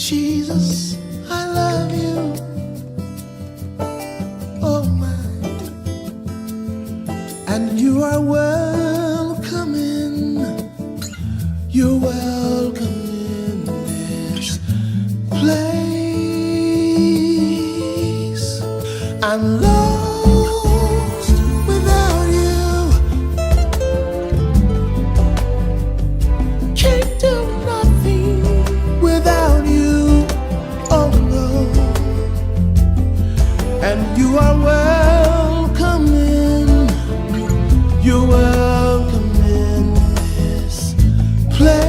Jesus, I love you. Oh my, and you are welcome in. You're welcome in this place. I'm lost without you. Can't do nothing without you. Oh no. And you are welcome in. You're welcome in this place.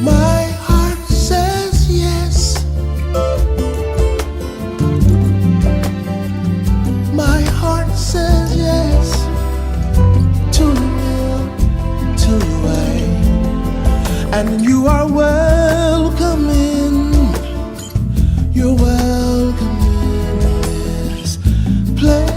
My heart says yes. My heart says yes to your will, to your way. And you are welcome in. You're welcome in this place.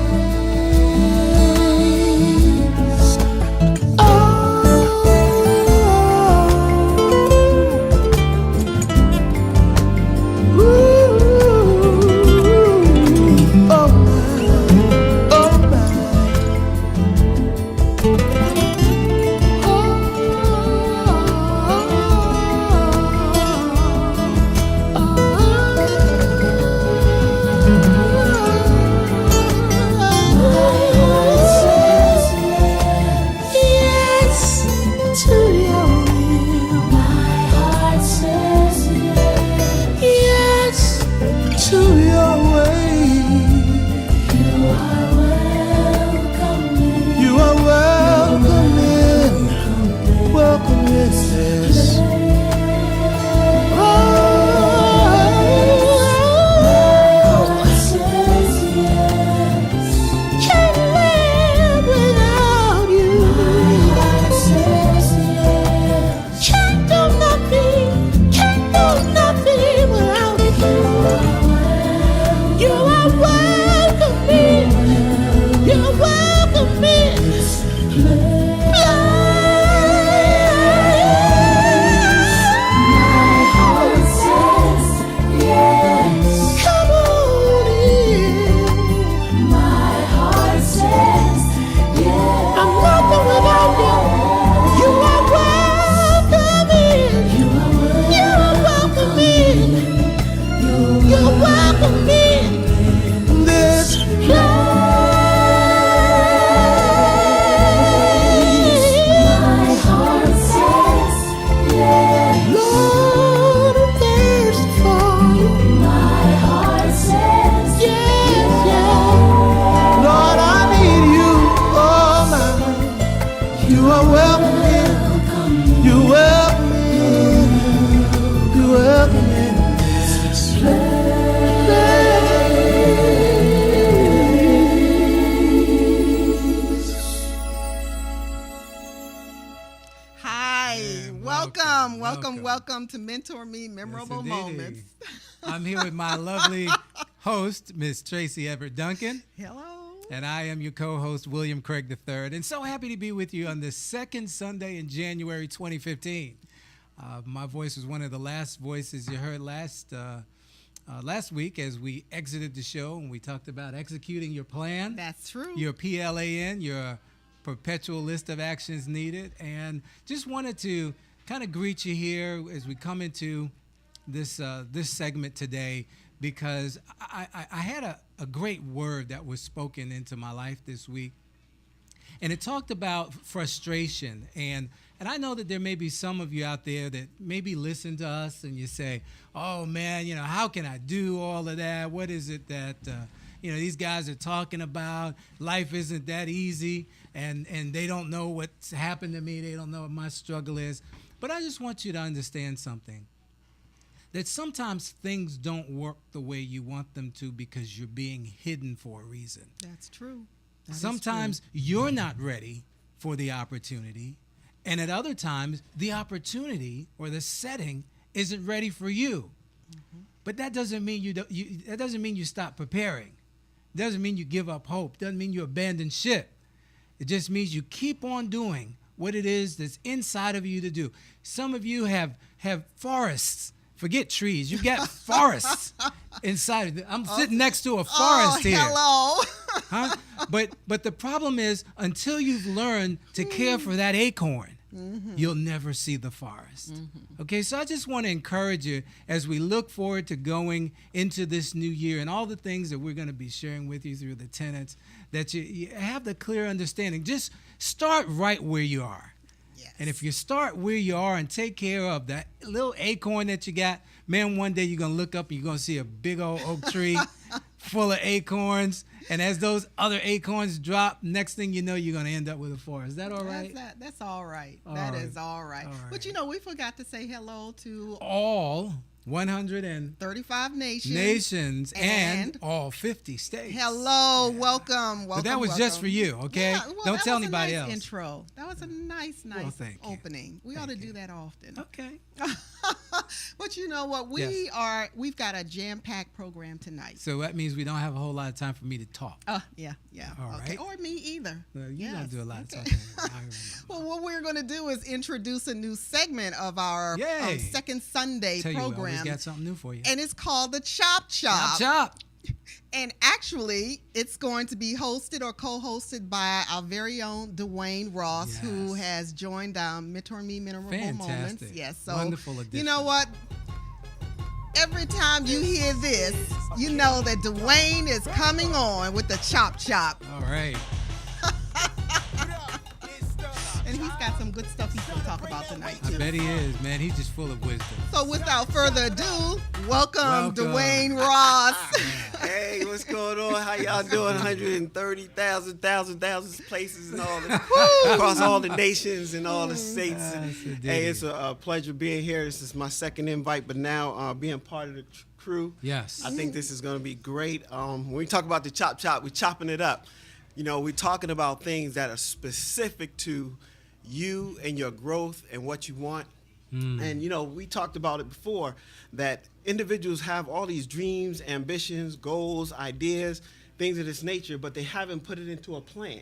Welcome to MentorMe Memorable Moments. I'm here with my lovely host, Miss Tracy Everette Duncan. Hello. And I am your co-host, William Craig III. And so happy to be with you on the second Sunday in January 2015. My voice was one of the last voices you heard last week as we exited the show and we talked about executing your plan. That's true. Your PLAN, your perpetual list of actions needed. And just wanted to kind of greet you here as we come into this segment today, because I had a great word that was spoken into my life this week, and it talked about frustration. And I know that there may be some of you out there that maybe listen to us and you say, oh man, how can I do all of that? What is it that these guys are talking about? Life isn't that easy, and they don't know what's happened to me. They don't know what my struggle is. But I just want you to understand something, that sometimes things don't work the way you want them to because you're being hidden for a reason. That's true. Sometimes you're not ready for the opportunity, and at other times, the opportunity or the setting isn't ready for you. Mm-hmm. But that doesn't mean that doesn't mean you stop preparing. Doesn't mean you give up hope. Doesn't mean you abandon ship. It just means you keep on doing what it is that's inside of you to do. Some of you have forests. Forget trees. You got forests inside of it. I'm sitting next to a forest here. Hello. Huh? But the problem is, until you've learned to care for that acorn, you'll never see the forest. Okay, so I just want to encourage you as we look forward to going into this new year and all the things that we're going to be sharing with you through the tenets, that you have the clear understanding. Just start right where you are. Yes. And if you start where you are and take care of that little acorn that you got, man, one day you're going to look up and you're going to see a big old oak tree full of acorns. And as those other acorns drop, next thing you know, you're going to end up with a forest. Is that all right? That's all right. All That right. is all right. All right. But you know, we forgot to say hello to All 135 nations and all 50 states. Hello, welcome. But that was just for you, okay? Yeah, well, Don't that tell was a anybody nice else. Intro. That was a nice thank you. opening. We ought to do that often. Okay. But you know what? We've got a jam-packed program tonight. So that means we don't have a whole lot of time for me to talk. Yeah. All Okay. right. Or me either. Well, you're going Yes. to do a lot of Okay. talking. I don't know. Well, what we're going to do is introduce a new segment of our Yay. second Sunday Tell you, we program. always got something new for you. And it's called the Chop Chop, Chop. chop. And actually, it's going to be hosted or co-hosted by our very own Dwayne Ross, Yes. who has joined MentorMe Memorable Moments. Fantastic. Yes, so Wonderful addition. you know what? Every time you hear this, you know that Dwayne is coming on with the Chop Chop. All right. And he's got some good stuff he's going to talk about tonight, I too. bet he is, man. He's just full of wisdom. So without further ado, welcome. Welcome. Dwayne Ross. Hey, what's going on? How y'all doing? 130,000 places and all the, across all the nations and all the states. Yes, indeed. Hey, it's a pleasure being here. This is my second invite, but now being part of the crew. Yes. I think this is going to be great. When we talk about the chop chop, we're chopping it up. You know, we're talking about things that are specific to you and your growth and what you want. And, you know, we talked about it before, that individuals have all these dreams, ambitions, goals, ideas, things of this nature, but they haven't put it into a plan.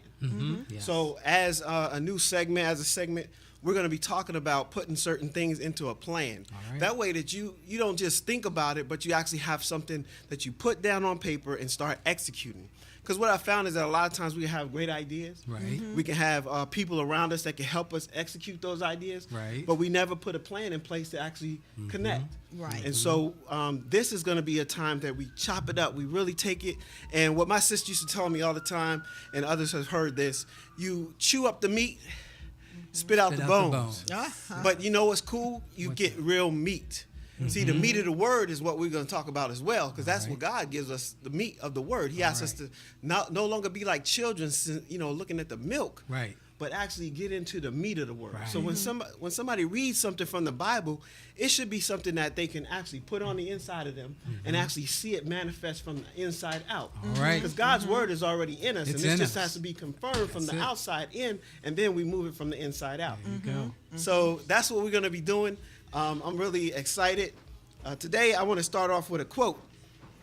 Yes. So as a new segment, we're going to be talking about putting certain things into a plan. All right. That way that you don't just think about it, but you actually have something that you put down on paper and start executing. Because what I found is that a lot of times we have great ideas. Right. We can have people around us that can help us execute those ideas. Right. But we never put a plan in place to actually connect. Right. And so this is going to be a time that we chop it up. We really take it. And what my sister used to tell me all the time, and others have heard this, you chew up the meat, spit out Spit the out the bones. Uh-huh. But you know what's cool? You What's get real meat. See, the meat of the word is what we're going to talk about as well, because that's what God gives us, the meat of the word. He asks us to no longer be like children, you know, looking at the milk, Right. but actually get into the meat of the word. Right. So when somebody reads something from the Bible, it should be something that they can actually put on the inside of them and actually see it manifest from the inside out. All right. Because God's word is already in us, It's and in this just us. has to be confirmed from That's the it. outside in, and then we move it from the inside out. There you go. So that's what we're going to be doing. I'm really excited. Today, I want to start off with a quote.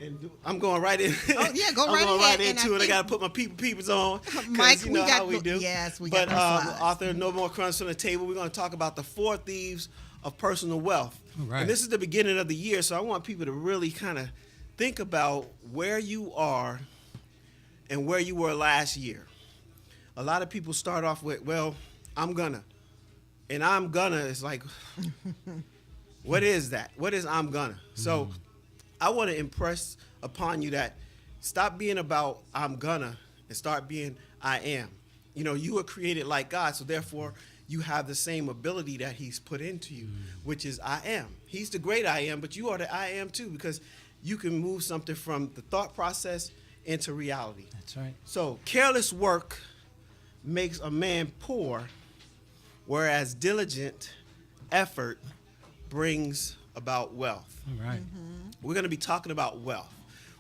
And I'm going right in. Oh, yeah, go I'm right going ahead. right And I into it. I think- got to put my peepers on. 'Cause Mike, you we know got how we do. yes, we but, got them slides. author No More Crumbs from the Table, we're going to talk about the 4 thieves of personal wealth. All right. And this is the beginning of the year, so I want people to really kind of think about where you are and where you were last year. A lot of people start off with, well, I'm gonna. And I'm gonna is like, what is that? What is I'm gonna? So I want to impress upon you that stop being about I'm gonna and start being I am. You know, you were created like God, so therefore you have the same ability that he's put into you, which is I am. He's the great I am, but you are the I am too, because you can move something from the thought process into reality. That's right. So careless work makes a man poor, whereas diligent effort brings about wealth. All right. We're going to be talking about wealth.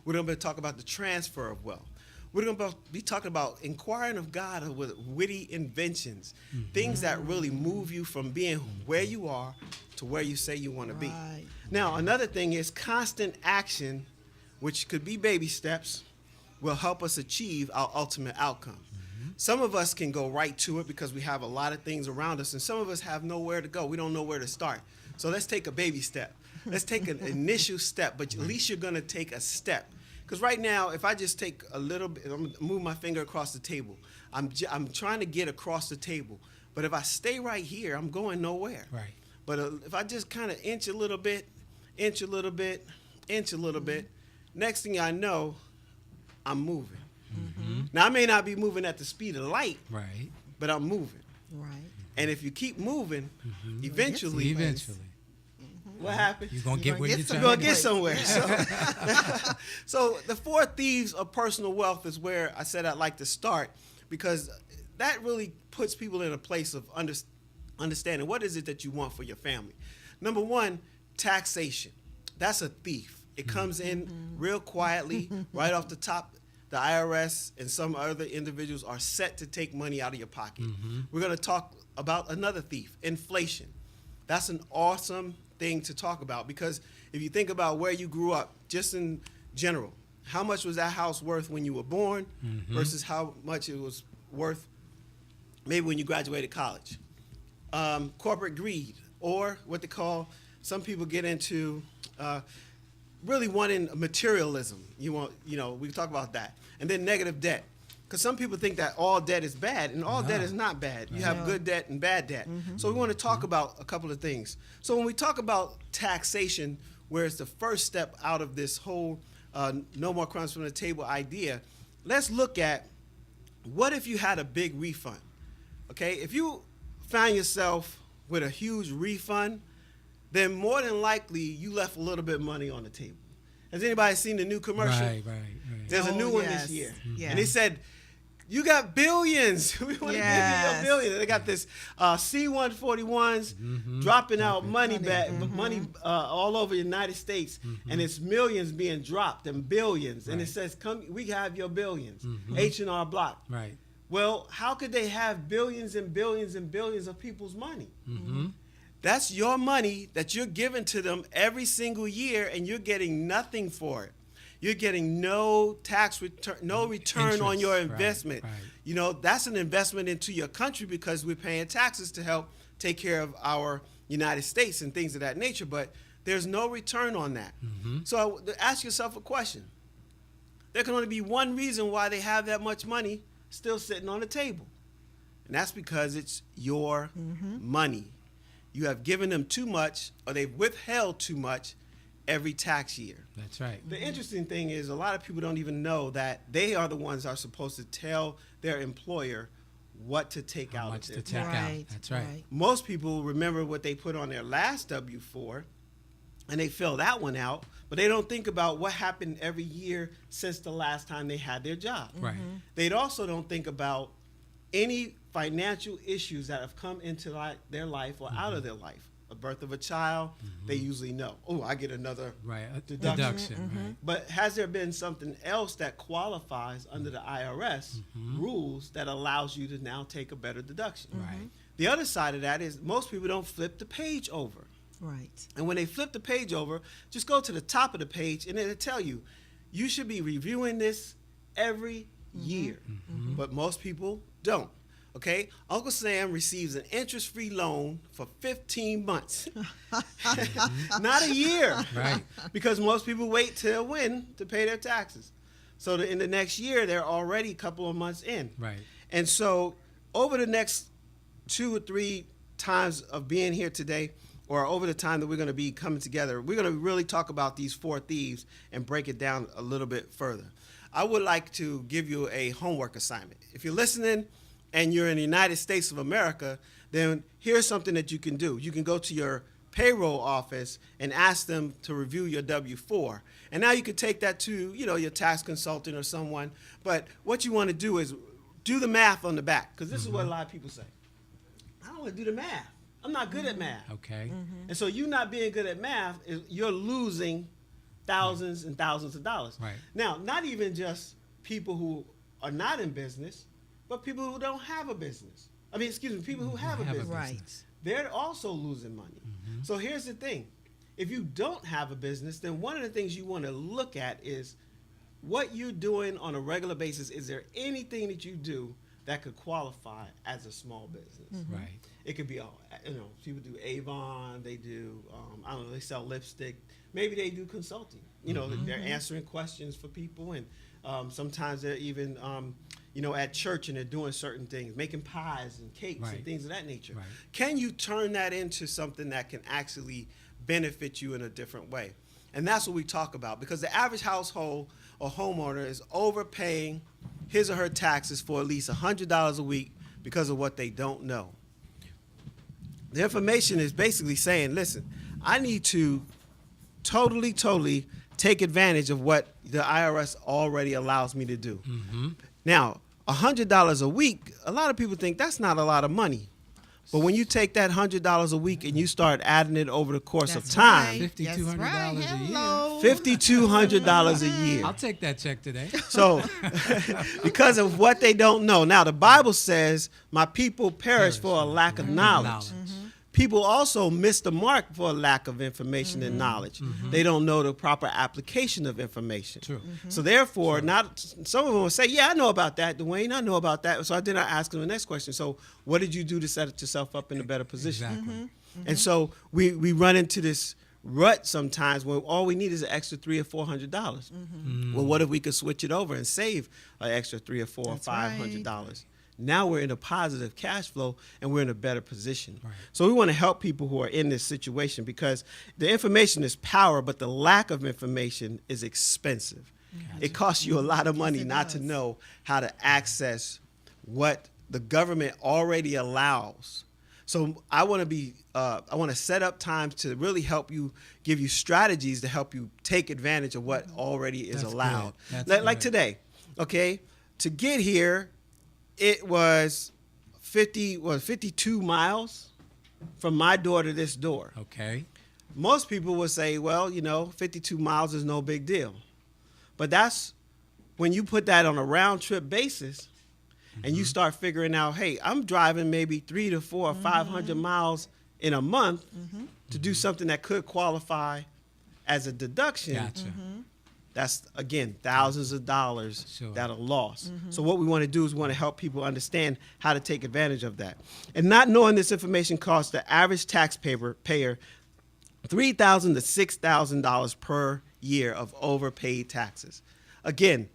We're going to be talking about the transfer of wealth. We're going to be talking about inquiring of God with witty inventions, things that really move you from being where you are to where you say you want to be. Right. Now, another thing is constant action, which could be baby steps, will help us achieve our ultimate outcome. Some of us can go right to it because we have a lot of things around us, and some of us have nowhere to go. We don't know where to start. So let's take a baby step. Let's take an initial step, but at least you're going to take a step. Because right now, if I just take a little bit, I'm going to move my finger across the table. I'm trying to get across the table. But if I stay right here, I'm going nowhere. Right. But if I just kind of inch a little bit, inch a little bit, inch a little bit, next thing I know, I'm moving. Now, I may not be moving at the speed of light, Right. but I'm moving. Right. And if you keep moving, eventually, Eventually. what happens? You're going to get where You're you're gonna trying You're to going to get. get somewhere. So the four thieves of personal wealth is where I said I'd like to start, because that really puts people in a place of understanding what is it that you want for your family. Number one, taxation. That's a thief. It comes in real quietly, right off the top. The IRS and some other individuals are set to take money out of your pocket. We're going to talk about another thief, inflation. That's an awesome thing to talk about, because if you think about where you grew up, just in general, how much was that house worth when you were born versus how much it was worth maybe when you graduated college? Corporate greed, or what they call, some people get into really wanting materialism. We can talk about that. And then negative debt. Because some people think that all debt is bad, and all debt is not bad. You have good debt and bad debt. So we want to talk about a couple of things. So when we talk about taxation, where it's the first step out of this whole no more crumbs from the table idea, let's look at, what if you had a big refund? Okay, if you found yourself with a huge refund, then more than likely you left a little bit of money on the table. Has anybody seen the new commercial? Right. There's a new one yes. this year. Yes. And they said, you got billions. We want to give you Yes. a billion. They got this C-141s dropping out money all over the United States. And it's millions being dropped and billions. And it says, "Come, we have your billions." H&R Block. Right. Well, how could they have billions and billions and billions of people's money? That's your money that you're giving to them every single year, and you're getting nothing for it. You're getting no tax return, no return on your investment. Right. That's an investment into your country, because we're paying taxes to help take care of our United States and things of that nature, but there's no return on that. So ask yourself a question. There can only be one reason why they have that much money still sitting on the table, and that's because it's your money. You have given them too much, or they've withheld too much every tax year. That's right. The interesting thing is, a lot of people don't even know that they are the ones that are supposed to tell their employer what to take How out much of to their take out. That's right. Most people remember what they put on their last W-4, and they fill that one out, but they don't think about what happened every year since the last time they had their job. Right. They also don't think about any financial issues that have come into their life or out of their life. A birth of a child, they usually know, oh, I get another Right. A deduction. Right. But has there been something else that qualifies under the IRS rules that allows you to now take a better deduction? Right. The other side of that is, most people don't flip the page over. Right. And when they flip the page over, just go to the top of the page, and it'll tell you, you should be reviewing this every year. But most people don't. Okay, Uncle Sam receives an interest-free loan for 15 months, not a year, Right. because most people wait till when to pay their taxes. So in the next year, they're already a couple of months in. Right. And so over the next 2 or 3 times of being here today, or over the time that we're going to be coming together, we're going to really talk about these four thieves and break it down a little bit further. I would like to give you a homework assignment. If you're listening and you're in the United States of America, then here's something that you can do. You can go to your payroll office and ask them to review your W-4. And now you can take that to, your tax consultant or someone. But what you want to do is do the math on the back, because this is what a lot of people say. I don't want to do the math. I'm not good at math. Okay. And so you not being good at math, you're losing thousands and thousands of dollars. Right. Now, not even just people who are not in business, but people who don't have a business. People who have a business. Right. They're also losing money. So here's the thing. If you don't have a business, then one of the things you want to look at is what you're doing on a regular basis. Is there anything that you do that could qualify as a small business. Right. It could be all, people do Avon, they do, I don't know, they sell lipstick. Maybe they do consulting. They're answering questions for people, and sometimes they're even, at church and they're doing certain things, making pies and cakes and things of that nature. Right. Can you turn that into something that can actually benefit you in a different way? And that's what we talk about, because the average household or homeowner is overpaying his or her taxes for at least $100 a week because of what they don't know. The information is basically saying, listen, I need to totally take advantage of what the IRS already allows me to do. Now, $100 a week, a lot of people think that's not a lot of money. But when you take that $100 a week and you start adding it over the course of time, $5,200 a year. $5,200 a year. I'll take that check today. So, because of what they don't know. Now, the Bible says, my people perish for a lack of knowledge. People also miss the mark for a lack of information and knowledge. They don't know the proper application of information. True. So therefore, some of them will say, yeah, I know about that, Dwayne, I know about that. So then I ask them the next question. So what did you do to set yourself up in a better position? Exactly. And so we run into this rut sometimes where all we need is an extra $300 or $400. Well, what if we could switch it over and save an extra $300 or $400 or $500? Now we're in a positive cash flow and we're in a better position. Right. So we want to help people who are in this situation, because the information is power, but the lack of information is expensive. Gotcha. It costs you a lot of money not to know how to access what the government already allows. So I want to set up times to really help you, give you strategies to help you take advantage of what already is allowed. Like today, okay, to get here, it was 52 miles from my door to this door. Okay. Most people would say, well, 52 miles is no big deal. But that's when you put that on a round trip basis and you start figuring out, hey, I'm driving maybe 300 to 400 or 500 miles in a month to do something that could qualify as a deduction. Gotcha. That's, again, thousands of dollars that are lost. So what we want to do is we want to help people understand how to take advantage of that. And not knowing this information costs the average taxpayer $3,000 to $6,000 per year of overpaid taxes. Again,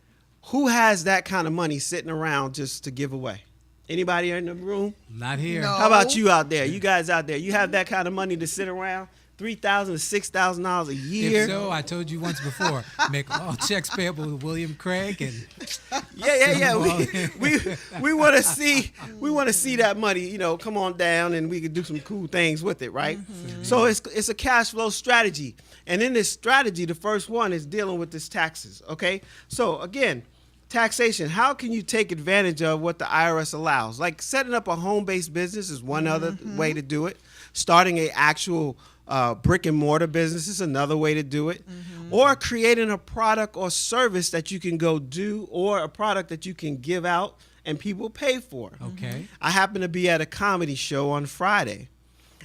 who has that kind of money sitting around just to give away? Anybody in the room? Not here. No. How about you out there? You guys out there, you have that kind of money to sit around? $3,000 to $6,000 a year. If so, I told you once before, make all checks payable to William Craig and we want to see that money, come on down and we can do some cool things with it, right? So it's a cash flow strategy. And in this strategy, the first one is dealing with this taxes, okay? So again, taxation, how can you take advantage of what the IRS allows? Like setting up a home-based business is one other way to do it. Starting an actual brick and mortar business is another way to do it. Or creating a product or service that you can go do, or a product that you can give out and people pay for. Okay. I happened to be at a comedy show on Friday,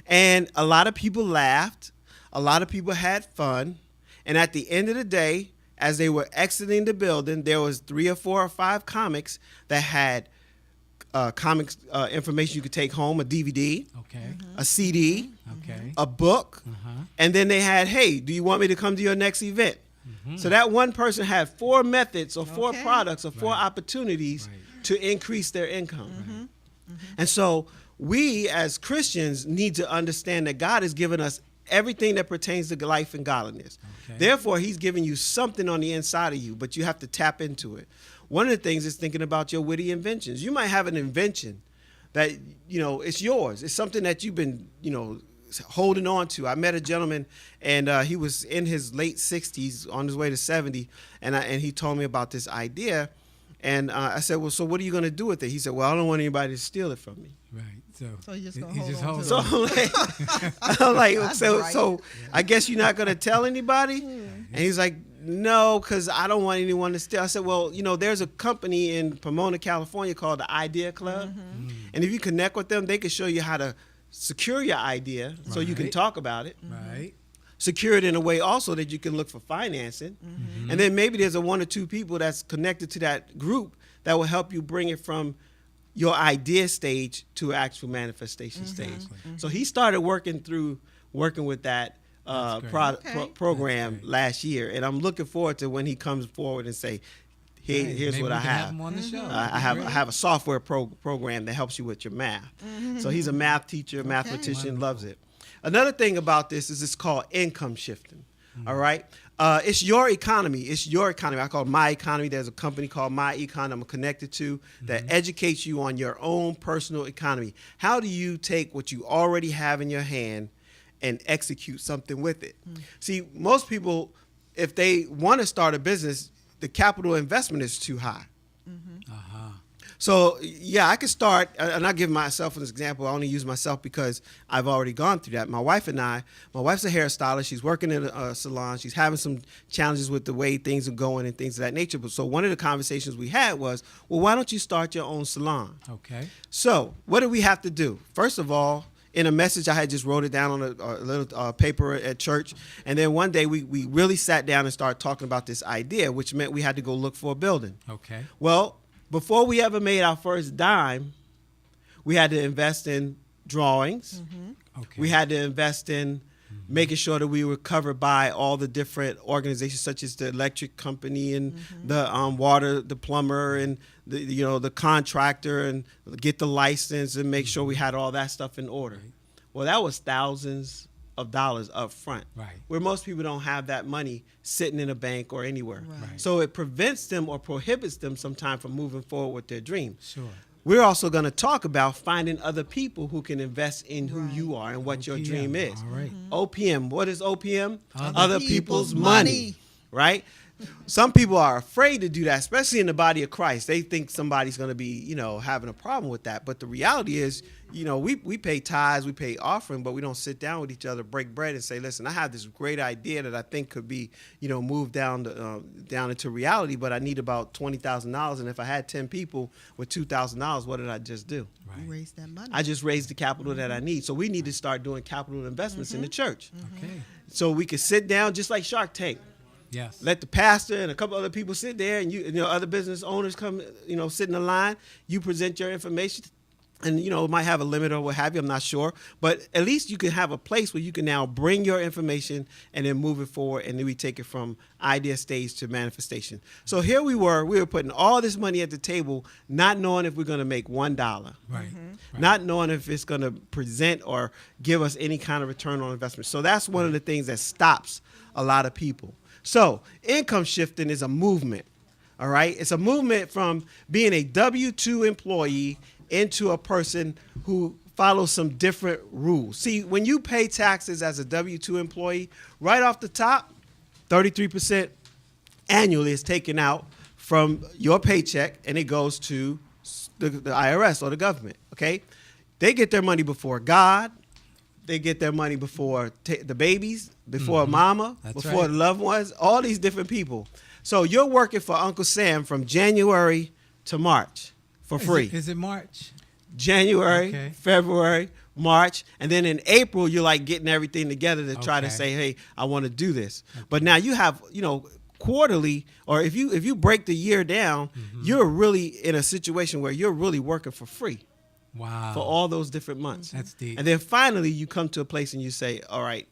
and a lot of people laughed. A lot of people had fun. And at the end of the day, as they were exiting the building, there was 3 or 4 or 5 comics that had comics information you could take home, a DVD, a CD, a book, and then they had, hey, do you want me to come to your next event? So that one person had 4 methods or 4 products or 4 opportunities to increase their income. And so we as Christians need to understand that God has given us everything that pertains to life and godliness. Therefore, he's giving you something on the inside of you, but you have to tap into it. One of the things is thinking about your witty inventions. You might have an invention that, it's yours. It's something that you've been, holding on to. I met a gentleman, and he was in his late 60s, on his way to 70, and he told me about this idea. And I said, well, so what are you going to do with it? He said, well, I don't want anybody to steal it from me. Right. So you're just going he to just hold on holds to on. it. I'm like, That's so right. so I guess you're not going to tell anybody? And he's like, no, because I don't want anyone to steal. I said, well, there's a company in Pomona, California called the Idea Club. And if you connect with them, they can show you how to secure your idea so you can talk about it. Right. Secure it in a way also that you can look for financing. And then maybe there's 1 or 2 people that's connected to that group that will help you bring it from your idea stage to actual manifestation stage. So he started working with that That's great. program That's great. last year, and I'm looking forward to when he comes forward and say, Hey, here's maybe what we I can have. him on the show. I have a software program that helps you with your math. So he's a math teacher, mathematician, loves it. Another thing about this is it's called income shifting. All right. It's your economy. It's your economy. I call it My Economy. There's a company called My Econ I'm connected to that educates you on your own personal economy. How do you take what you already have in your hand and execute something with it? See, most people, if they want to start a business, the capital investment is too high. So, yeah, I could start, and I'll give myself an example. I only use myself because I've already gone through that. My wife's a hairstylist. She's working in a salon. She's having some challenges with the way things are going and things of that nature. But so one of the conversations we had was, well, why don't you start your own salon? Okay. So what do we have to do? First of all, in a message, I had just wrote it down on a little paper at church. And then one day we really sat down and started talking about this idea, which meant we had to go look for a building. Okay. Well, before we ever made our first dime, we had to invest in drawings. Okay. We had to invest in making sure that we were covered by all the different organizations, such as the electric company and the water, the plumber, and the contractor, and get the license and make sure we had all that stuff in order. Well, that was thousands of dollars up front, Right. where most people don't have that money sitting in a bank or anywhere. Right. So it prevents them or prohibits them sometimes from moving forward with their dreams. Sure. We're also going to talk about finding other people who can invest in who you are and what your OPM. dream is. All right. OPM. What is OPM? Other people's people's money. money. Right? Some people are afraid to do that, especially in the body of Christ. They think somebody's going to be, having a problem with that. But the reality is, we pay tithes, we pay offering, but we don't sit down with each other, break bread, and say, listen, I have this great idea that I think could be, moved down into reality, but I need about $20,000. And if I had 10 people with $2,000, what did I just do? You raise that money. I just raised the capital that I need. So we need to start doing capital investments in the church. Okay. So we could sit down just like Shark Tank. Yes. Let the pastor and a couple other people sit there, and other business owners come, sit in the line. You present your information, and it might have a limit or what have you. I'm not sure, but at least you can have a place where you can now bring your information and then move it forward, and then we take it from idea stage to manifestation. So here we were putting all this money at the table, not knowing if we're going to make $1, Right. Right. not knowing if it's going to present or give us any kind of return on investment. So that's one of the things that stops a lot of people. So income shifting is a movement, all right? It's a movement from being a W-2 employee into a person who follows some different rules. See, when you pay taxes as a W-2 employee, right off the top, 33% annually is taken out from your paycheck, and it goes to the IRS or the government, okay? They get their money before God. They get their money before the babies, before mama, That's before right. the loved ones, all these different people. So you're working for Uncle Sam from January to March for free. Is it March? January, Okay. February, March, and then in April, you're like getting everything together to try to Okay. say, hey, I want to do this. But now you have, quarterly, or if you break the year down, you're really in a situation where you're really working for free. Wow. For all those different months. That's deep. And then finally you come to a place and you say, all right,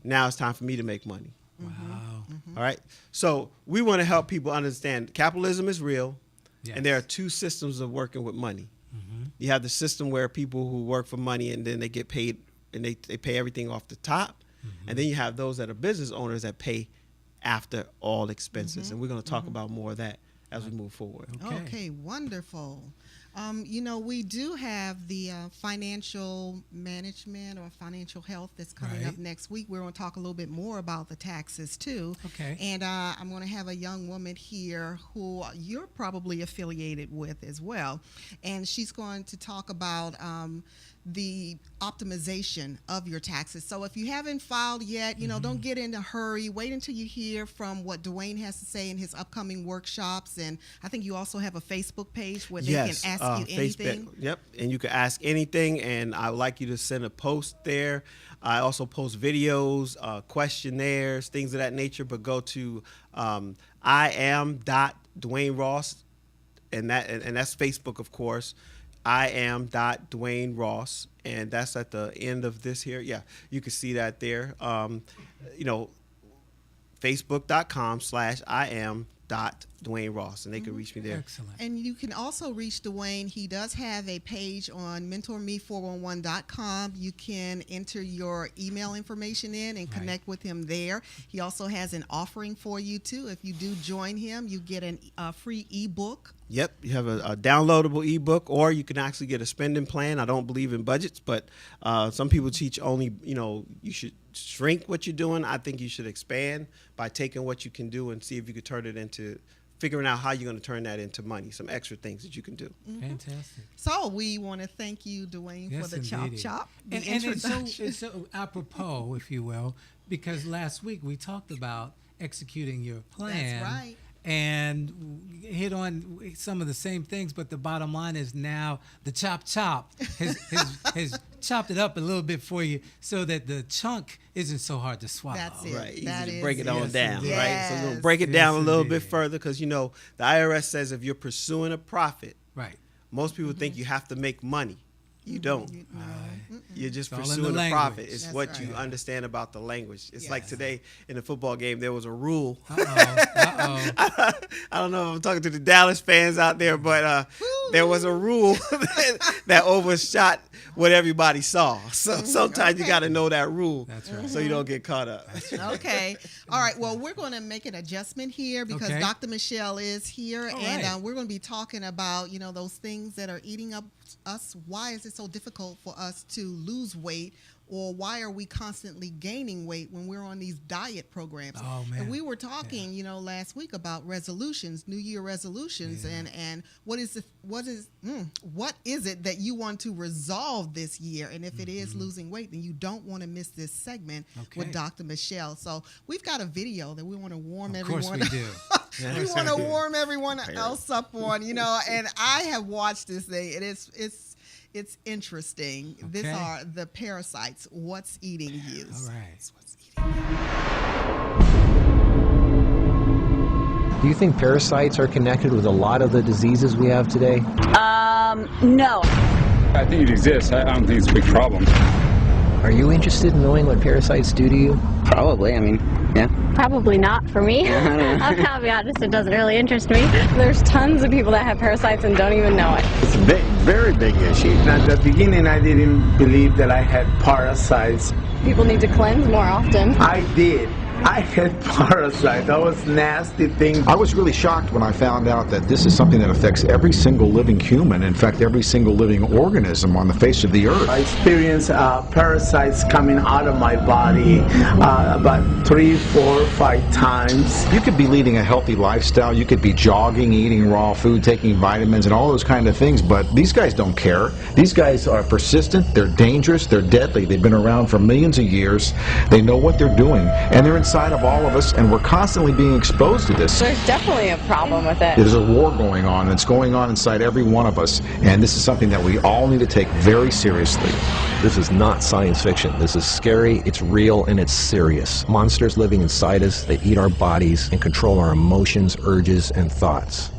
now it's time for me to make money. Wow. All right. So we want to help people understand capitalism is real. Yes. And there are two systems of working with money. You have the system where people who work for money and then they get paid and they pay everything off the top. And then you have those that are business owners that pay after all expenses. And we're going to talk about more of that as we move forward. Okay, wonderful. We do have the financial management or financial health that's coming Right. up next week. We're going to talk a little bit more about the taxes too. Okay. And I'm going to have a young woman here who you're probably affiliated with as well. And she's going to talk about the optimization of your taxes. So if you haven't filed yet, don't get in a hurry. Wait until you hear from what Dwayne has to say in his upcoming workshops. And I think you also have a Facebook page where they can ask you anything. Facebook. Yep, and you can ask anything, and I would like you to send a post there. I also post videos, questionnaires, things of that nature. But go to I am Dwayne Ross, and that's Facebook, of course. iam.DwayneRoss, and that's at the end of this here. Yeah, you can see that there. Facebook.com/iam.DwayneRoss, and they can reach me there. Excellent. And you can also reach Dwayne. He does have a page on MentorMe411.com. You can enter your email information in and connect with him there. He also has an offering for you, too. If you do join him, you get a free ebook. Yep, you have a downloadable ebook, or you can actually get a spending plan. I don't believe in budgets, but some people teach only, you should shrink what you're doing. I think you should expand by taking what you can do and see if you could turn it into, figuring out how you're going to turn that into money, some extra things that you can do. Fantastic. So we want to thank you, Dwayne, Yes, for the indeedy. chop, the And introduction. it's so apropos, if you will, because last week we talked about executing your plan. That's right. And hit on some of the same things, but the bottom line is now the chop has chopped it up a little bit for you so that the chunk isn't so hard to swallow. That's it. Right, easy That to is break it it. on down, Yes, right? So we're going yes. to break it down a little Yes, bit indeed. further because, the IRS says if you're pursuing a profit, Right. most people think you have to make money. You don't. You're just It's all in the pursuing a language. profit. It's That's what you right. understand about the language. It's like Yes. today in the football game, there was a rule. Uh-oh. I don't know if I'm talking to the Dallas fans out there, but there was a rule that overshot what everybody saw. So sometimes you got to know that rule. That's right. So you don't get caught up. Okay. All right. Well, we're going to make an adjustment here because Okay. Dr. Michelle is here, All and right. we're going to be talking about those things that are eating up us. Why is it so difficult for us to lose weight? Or why are we constantly gaining weight when we're on these diet programs? Oh, man. And we were talking, last week about resolutions, New Year resolutions, and what is it that you want to resolve this year? And if it is losing weight, then you don't want to miss this segment with Okay. Dr. Michelle. So we've got a video that we want to warm Of everyone. course we do. We want to warm everyone else up on, and I have watched this thing. It's interesting. These Okay. are the parasites. What's eating you? All right. Do you think parasites are connected with a lot of the diseases we have today? No. I think it exists. I don't think it's a big problem. Are you interested in knowing what parasites do to you? Probably. Yeah. Probably not for me. I'll be honest, it doesn't really interest me. There's tons of people that have parasites and don't even know it. It's a big, very big issue. At the beginning, I didn't believe that I had parasites. People need to cleanse more often. I did. I had parasites. That was nasty thing. I was really shocked when I found out that this is something that affects every single living human, in fact, every single living organism on the face of the earth. I experienced parasites coming out of my body about 3, 4, 5 times. You could be leading a healthy lifestyle, you could be jogging, eating raw food, taking vitamins, and all those kind of things, but these guys don't care. These guys are persistent, they're dangerous, they're deadly. They've been around for millions of years. They know what they're doing, and they're inside of all of us, and we're constantly being exposed to this. There's definitely a problem with it. There's a war going on, and it's going on inside every one of us, and this is something that we all need to take very seriously. This is not science fiction. This is scary, it's real, and it's serious. Monsters living inside us that eat our bodies and control our emotions, urges, and thoughts.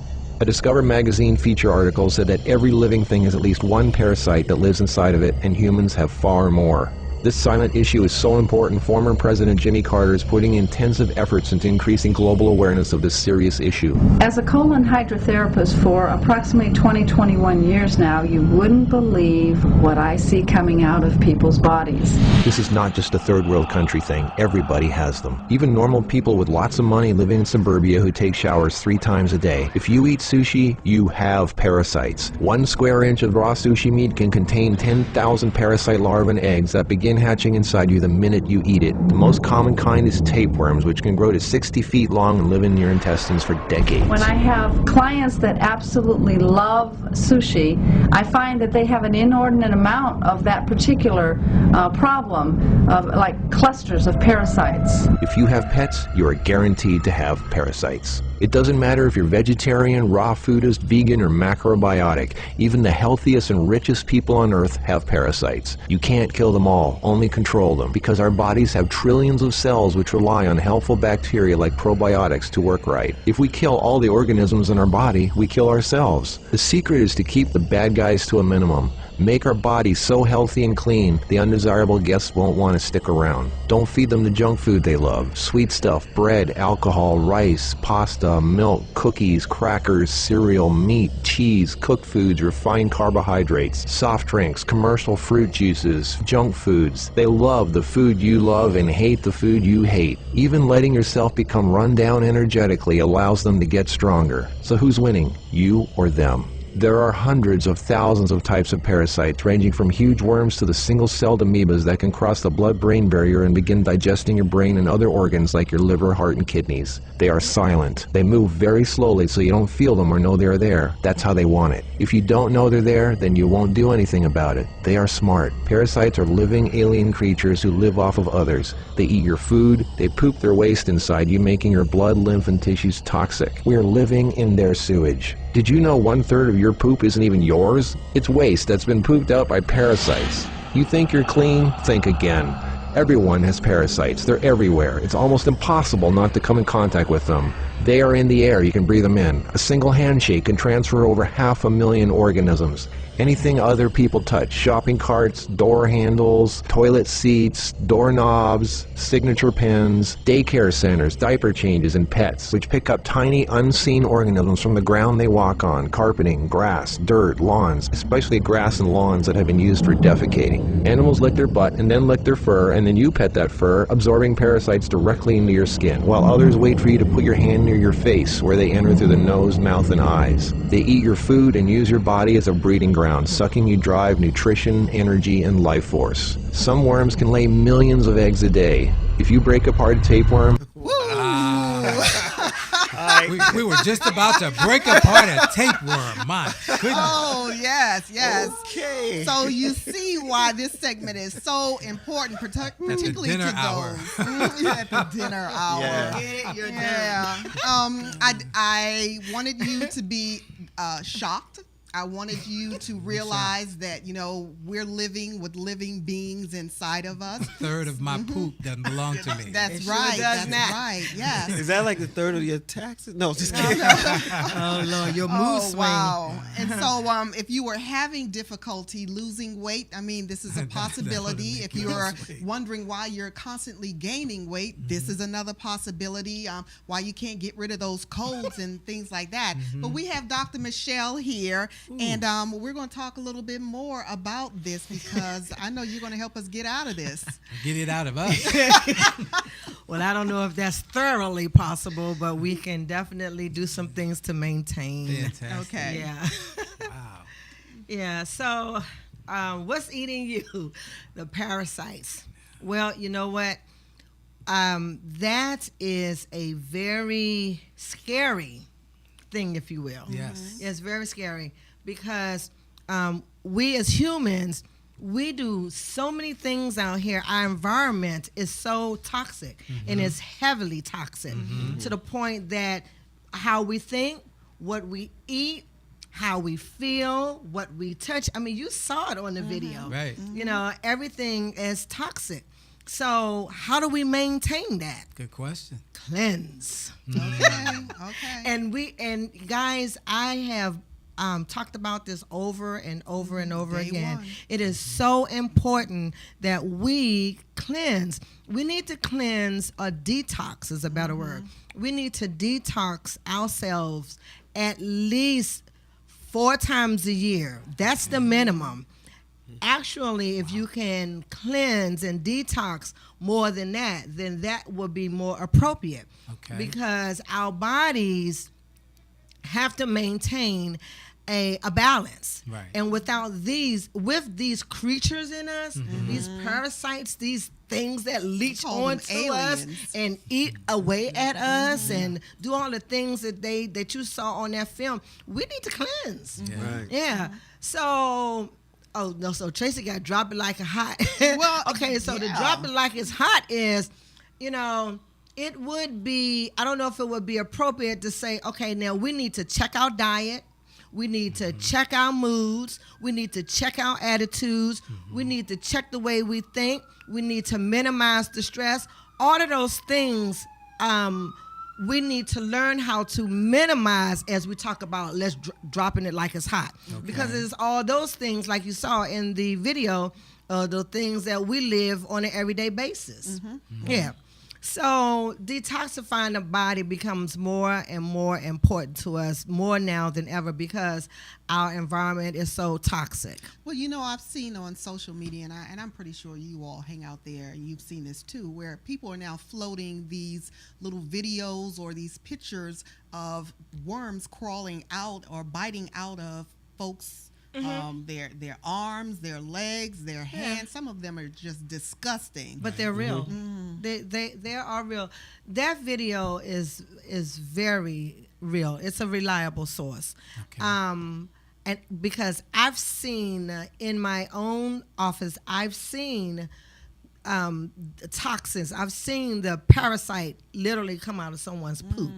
A Discover magazine feature article said that every living thing has at least one parasite that lives inside of it, and humans have far more. This silent issue is so important, former President Jimmy Carter is putting intensive efforts into increasing global awareness of this serious issue. As a colon hydrotherapist for approximately 21 years now, you wouldn't believe what I see coming out of people's bodies. This is not just a third world country thing. Everybody has them. Even normal people with lots of money living in suburbia who take showers 3 times a day. If you eat sushi, you have parasites. 1 square inch of raw sushi meat can contain 10,000 parasite larvae and eggs that begin hatching inside you the minute you eat it. The most common kind is tapeworms, which can grow to 60 feet long and live in your intestines for decades. When I have clients that absolutely love sushi, I find that they have an inordinate amount of that particular problem of like clusters of parasites. If you have pets, you are guaranteed to have parasites. It doesn't matter if you're vegetarian, raw foodist, vegan, or macrobiotic. Even the healthiest and richest people on earth have parasites. You can't kill them all, only control them, because our bodies have trillions of cells which rely on helpful bacteria like probiotics to work right. If we kill all the organisms in our body, we kill ourselves. The secret is to keep the bad guys to a minimum. Make our bodies so healthy and clean, the undesirable guests won't want to stick around. Don't feed them the junk food they love. Sweet stuff, bread, alcohol, rice, pasta, milk, cookies, crackers, cereal, meat, cheese, cooked foods, refined carbohydrates, soft drinks, commercial fruit juices, junk foods. They love the food you love and hate the food you hate. Even letting yourself become run down energetically allows them to get stronger. So who's winning, you or them? There are hundreds of thousands of types of parasites, ranging from huge worms to the single-celled amoebas that can cross the blood-brain barrier and begin digesting your brain and other organs like your liver, heart, and kidneys. They are silent. They move very slowly so you don't feel them or know they're there. That's how they want it. If you don't know they're there, then you won't do anything about it. They are smart. Parasites are living alien creatures who live off of others. They eat your food. They poop their waste inside you, making your blood, lymph, and tissues toxic. We are living in their sewage. Did you know 1/3 of your poop isn't even yours? It's waste that's been pooped out by parasites. You think you're clean? Think again. Everyone has parasites. They're everywhere. It's almost impossible not to come in contact with them. They are in the air. You can breathe them in. A single handshake can transfer over 500,000 organisms. Anything other people touch, shopping carts, door handles, toilet seats, doorknobs, signature pens, daycare centers, diaper changes, and pets, which pick up tiny unseen organisms from the ground they walk on, carpeting, grass, dirt, lawns, especially grass and lawns that have been used for defecating. Animals lick their butt and then lick their fur, and then you pet that fur, absorbing parasites directly into your skin, while others wait for you to put your hand near your face, where they enter through the nose, mouth, and eyes. They eat your food and use your body as a breeding ground, sucking you dry of nutrition, energy, and life force. Some worms can lay millions of eggs a day. If you break apart a tapeworm, we were just about to break apart a tapeworm. My goodness. Oh, yes, yes. Okay. So you see why this segment is so important, particularly dinner to hour. those at the dinner hour. Yeah. Get it? You're done. I wanted you to be shocked. I wanted you to realize that, you know, we're living with living beings inside of us. 1/3 of my poop doesn't belong to me. That's right. That's right. Yes. Is that like 1/3 of your taxes? No, just kidding. Oh, Lord, your mood swing. Wow. And so if you were having difficulty losing weight, I mean, this is a possibility. If you're wondering why you're constantly gaining weight, this is another possibility. Why you can't get rid of those colds and things like that. But we have Dr. Michelle here. Ooh. And we're going to talk a little bit more about this because I know you're going to help us get out of this. Get it out of us. Well, I don't know if that's thoroughly possible, but we can definitely do some things to maintain. Fantastic. Okay. Yeah. Wow. Yeah. So what's eating you? The parasites. Well, you know what? That is a very scary thing, if you will. Yes. It's very scary because we as humans, we do so many things out here. Our environment is so toxic and it's heavily toxic to the point that how we think, what we eat, how we feel, what we touch. I mean, you saw it on the video. Right. You know, everything is toxic. So how do we maintain that? Good question. Cleanse. Okay. And guys, I have talked about this over and over and over again. It is so important that we cleanse. We need to cleanse, or detox is a better word. We need to detox ourselves at least 4 times a year. That's the minimum. Actually, if you can cleanse and detox more than that, then that would be more appropriate. Okay. Because our bodies have to maintain a balance. Right. And with these creatures in us, these parasites, these things that leech onto us and eat away at us and do all the things that you saw on that film, we need to cleanse. Yeah. Right. Yeah. So so Tracy got drop it like a hot. Well, okay, so the drop it like it's hot is, you know, it would be, I don't know if it would be appropriate to say, okay, now we need to check our diet. We need to check our moods. We need to check our attitudes. We need to check the way we think. We need to minimize the stress. All of those things, we need to learn how to minimize as we talk about let's dropping it like it's hot. Okay. Because it's all those things, like you saw in the video, the things that we live on an everyday basis. Yeah. So detoxifying the body becomes more and more important to us, more now than ever, because our environment is so toxic. Well, you know, I've seen on social media, and I'm pretty sure you all hang out there, and you've seen this too, where people are now floating these little videos or these pictures of worms crawling out or biting out of folks' their arms, their legs, their hands. Some of them are just disgusting. But they're real. They are real. That video is very real. It's a reliable source. Okay. And because I've seen in my own office, I've seen toxins. I've seen the parasite literally come out of someone's poop.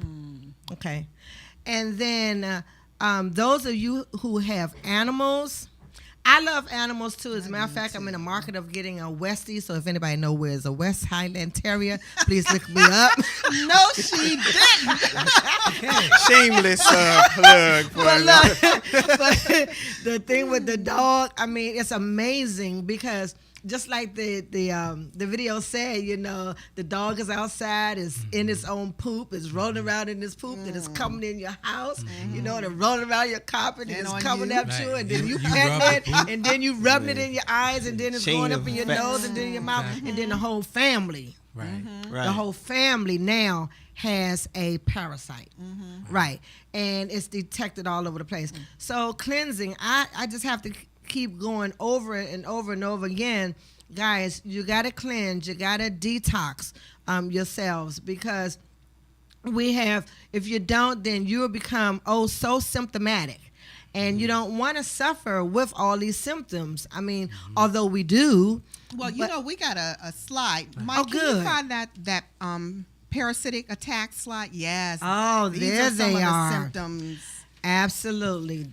Okay. And then those of you who have animals, I love animals too. As a matter of fact, I'm in the market of getting a Westie. So if anybody knows where is a West Highland Terrier, please look me up. No, she didn't. Shameless plug. But the thing with the dog, I mean, it's amazing because just like the video said, you know, the dog is outside, is in its own poop, is rolling around in this poop, that is coming in your house, you know, and rolling around your carpet, and it's coming up you, and then you pet it, and then you rubbing it in your eyes, and then it's going up in your nose, and then in your mouth, and then the whole family, the whole family now has a parasite, right, and it's detected all over the place. So cleansing, I just have to keep going over and over and over again. Guys, you got to cleanse, you got to detox yourselves, because we have, if you don't, then you will become so symptomatic, and you don't want to suffer with all these symptoms. I mean, although we do. Well, you know, we got a slide. Mike, can you find that parasitic attack slide? Yes. Oh, these there are some they of are. the symptoms. Absolutely.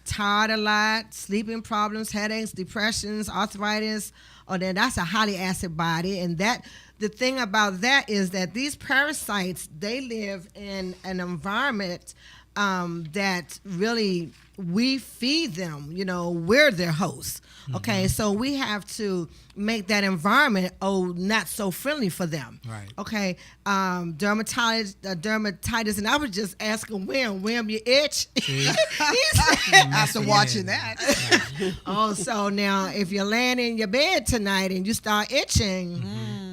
Tired a lot, sleeping problems, headaches, depressions, arthritis. Oh, then that's a highly acid body. And that the thing about that is that these parasites, they live in an environment that really we feed them. You know, we're their hosts. Okay, so we have to make that environment not so friendly for them. Right. Okay, dermatitis, and I was just asking Wham, you itch? After watching that. So now if you're laying in your bed tonight and you start itching,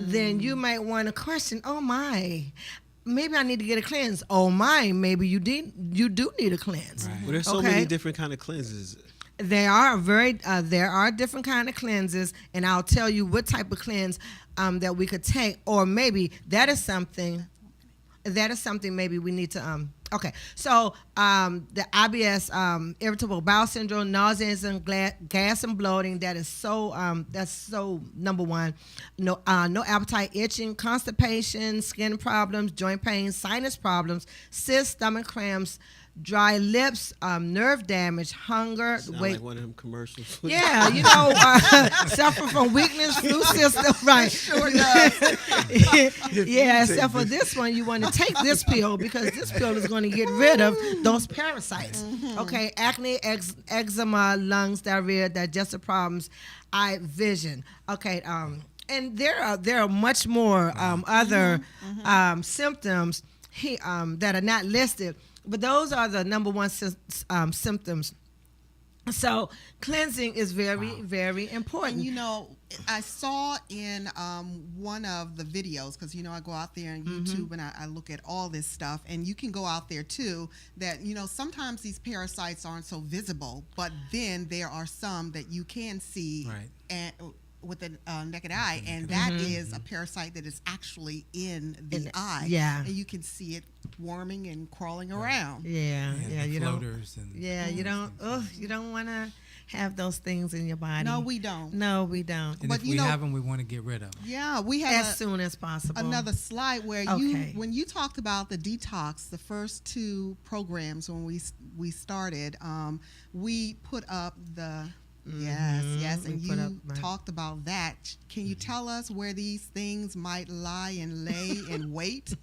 then you might want to question, oh my, maybe I need to get a cleanse. Oh my, maybe you do need a cleanse. Right. Well, there's so many different kind of cleanses. There are different kind of cleanses, and I'll tell you what type of cleanse that we could take, or maybe that is something maybe we need to okay. So the IBS, irritable bowel syndrome, nausea and gas and bloating, that's so number one. No appetite, itching, constipation, skin problems, joint pain, sinus problems, cysts, stomach cramps, dry lips, nerve damage, hunger. Sound like one of them commercials. Yeah, you know, suffer from weakness, flu system, right? Sure does. Yeah, except for this one, you want to take this pill because this pill is going to get rid of those parasites. Okay, acne, eczema, lungs, diarrhea, digestive problems, eye, vision. Okay, and there are much more other symptoms that are not listed. But those are the number one symptoms. So cleansing is very, very important. And, you know, I saw in one of the videos, because, you know, I go out there on YouTube and I look at all this stuff, and you can go out there too, that, you know, sometimes these parasites aren't so visible, but then there are some that you can see and with the naked eye, and that is a parasite that is actually in the eye. Yeah. And you can see it worming and crawling around. Yeah, you don't. Floaters and you don't want to have those things in your body. No, we don't. No, we don't. And But if we have them, we want to get rid of them. Yeah, we have as soon as possible. another slide where when you talked about the detox, the first 2 programs when we started, we put up the yes, and you talked about that. Can you tell us where these things might lie and lay in wait?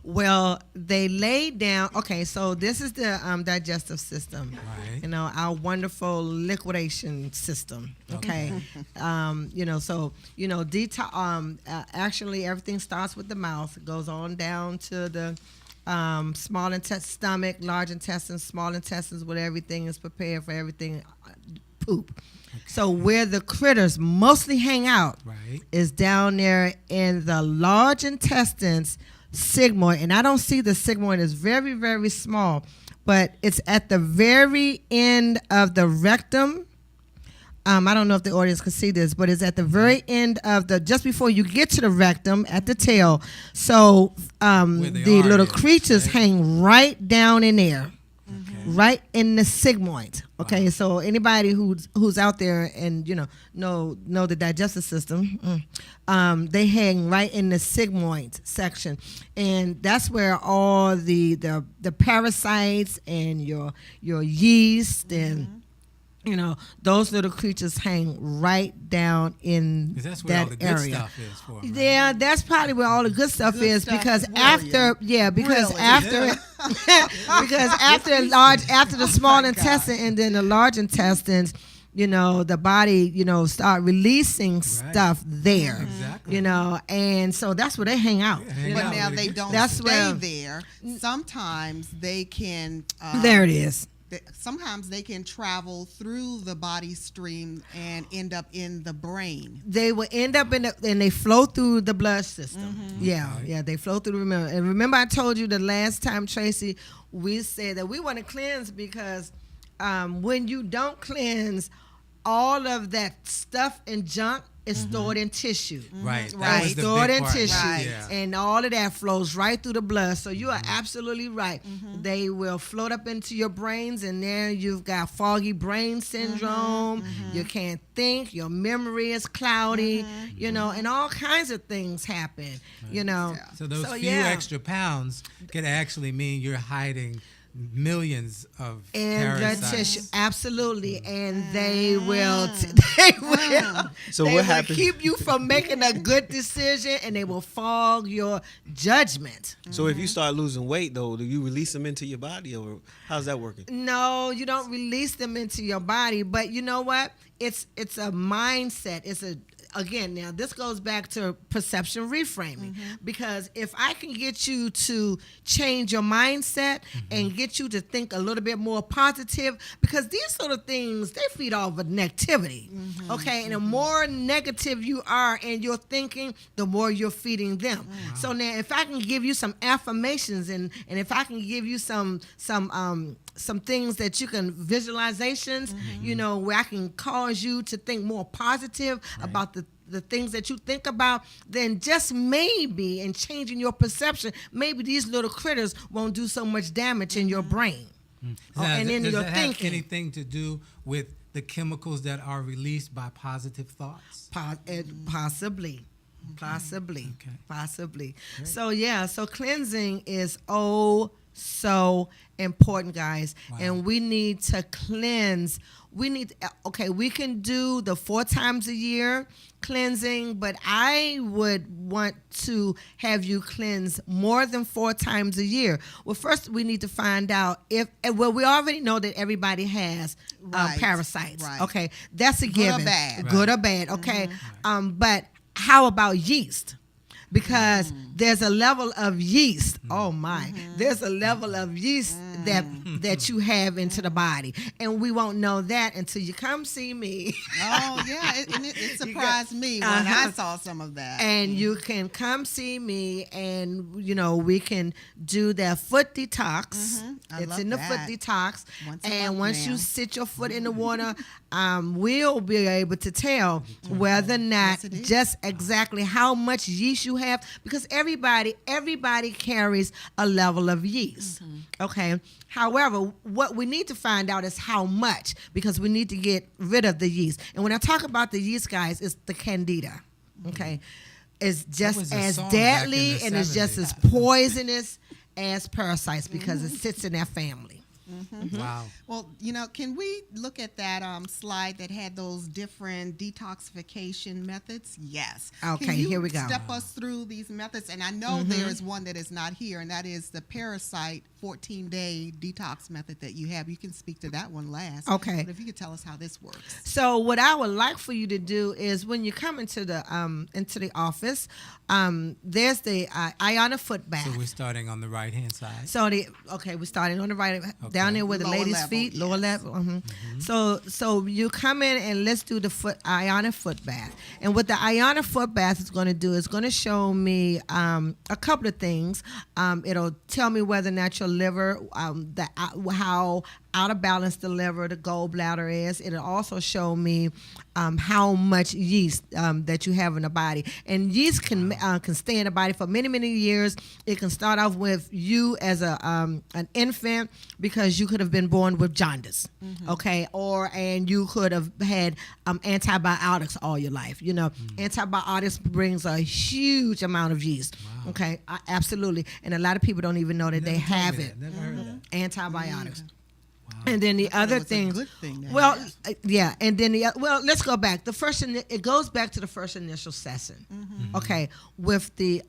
Well, they lay down. Okay, so this is the digestive system. Right. You know, our wonderful liquidation system. Okay. Actually, everything starts with the mouth, goes on down to the small intestine, stomach, large intestines, small intestines, where everything is prepared for everything. Poop. Okay. So where the critters mostly hang out is down there in the large intestines, sigmoid, and I don't see the sigmoid as very, very small, but it's at the very end of the rectum. I don't know if the audience can see this, but it's at the very end of just before you get to the rectum at the tail. So the little creatures hang right down in there. Right in the sigmoid. Okay, wow. So anybody who's out there and know the digestive system, they hang right in the sigmoid section, and that's where all the parasites and your yeast and those little creatures hang right down in that's where that all the good area. Stuff is for them, right? Yeah, that's probably where all the good stuff is because after the small intestine and then the large intestines, the body, start releasing stuff there. Exactly. And so that's where they hang out. But now they don't stay there. Sometimes they can. There it is. Sometimes they can travel through the body stream and end up in the brain. They will end up and they flow through the blood system. Yeah, they flow through the and remember I told you the last time, Tracy, we said that we want to cleanse because when you don't cleanse, all of that stuff and junk is stored in tissue. Right. Stored in tissue. Right. Yeah. And all of that flows right through the blood. So you are absolutely right. They will float up into your brains, and there you've got foggy brain syndrome. You can't think. Your memory is cloudy, and all kinds of things happen, So those few extra pounds could actually mean you're hiding millions of parasites. The tissue, absolutely, and they will. So they what will happens? keep you from making a good decision, and they will fog your judgment. So if you start losing weight, though, do you release them into your body, or how's that working? No, you don't release them into your body, but you know what? It's a mindset. Again, now this goes back to perception reframing, because if I can get you to change your mindset and get you to think a little bit more positive, because these sort of things, they feed off of negativity, okay? And the more negative you are in your thinking, the more you're feeding them. So now if I can give you some affirmations and if I can give you some things that you can visualizations, where I can cause you to think more positive about the things that you think about, then just maybe in changing your perception, maybe these little critters won't do so much damage in your brain. And in your thinking. Have anything to do with the chemicals that are released by positive thoughts? Possibly. Possibly. Great. So cleansing is so important, guys. Wow. And we need to cleanse. We can do the 4 times a year cleansing, but I would want to have you cleanse more than 4 times a year. Well, first we need to find out we already know that everybody has parasites. Right. Okay, that's a given. Good or bad. Okay, but how about yeast? Because there's a level of yeast. Oh my! There's a level of yeast that you have into the body, and we won't know that until you come see me. Oh yeah, it surprised me when I saw some of that. And you can come see me, and we can do that foot detox. It's in the foot detox, and once you sit your foot in the water, we'll be able to tell whether or not just exactly how much yeast you have, because everybody carries a level of yeast. Okay. However, what we need to find out is how much, because we need to get rid of the yeast. And when I talk about the yeast, guys, it's the candida. Okay. It's just as deadly and it's just as poisonous as parasites because it sits in that family. Wow. Well, can we look at that slide that had those different detoxification methods? Yes. Okay, here we go. Step us through these methods. And I know there is one that is not here, and that is the parasite 14-day detox method that you have. You can speak to that one last. Okay. But if you could tell us how this works. So what I would like for you to do is when you come into the office, there's the Iona foot bath. So we're starting on the right-hand side. So we're starting on the right, down there where the Lower ladies' level, feet, yes. lower level. So you come in and let's do the Iona foot bath. And what the Iona foot bath is going to do is going to show me a couple of things. It'll tell me whether or not your liver, how out of balance the liver, the gallbladder is. It'll also show me how much yeast that you have in the body. And yeast can stay in the body for many, many years. It can start off with you as an infant because you could have been born with jaundice, okay? And you could have had antibiotics all your life. Antibiotics brings a huge amount of yeast, okay? Absolutely. And a lot of people don't even know that they have it. Never heard of that. Antibiotics. And then the other thing, yeah. And then let's go back. It goes back to the first initial session, okay, with the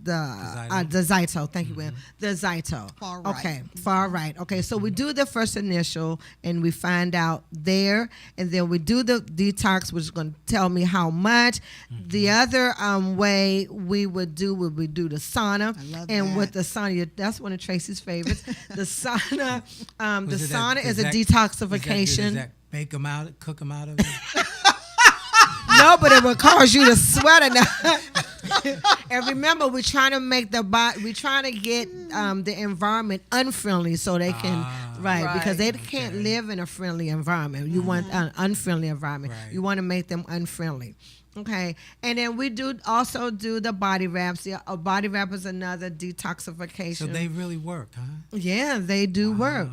Zyto. Thank you, Will. The Zyto. Far right. Okay, far right. Okay, so we do the first initial, and we find out there, and then we do the detox, which is going to tell me how much. The other way we would do the sauna, and with the sauna, that's one of Tracy's favorites. The sauna, is a detoxification. Does that bake them out, cook them out of it? No, but it will cause you to sweat enough. And remember, we're trying to make we're trying to get the environment unfriendly so they can, because they can't live in a friendly environment. You want an unfriendly environment. Right. You want to make them unfriendly. Okay, and then we also do the body wraps. A body wrap is another detoxification. So they really work, huh? Yeah, they do work.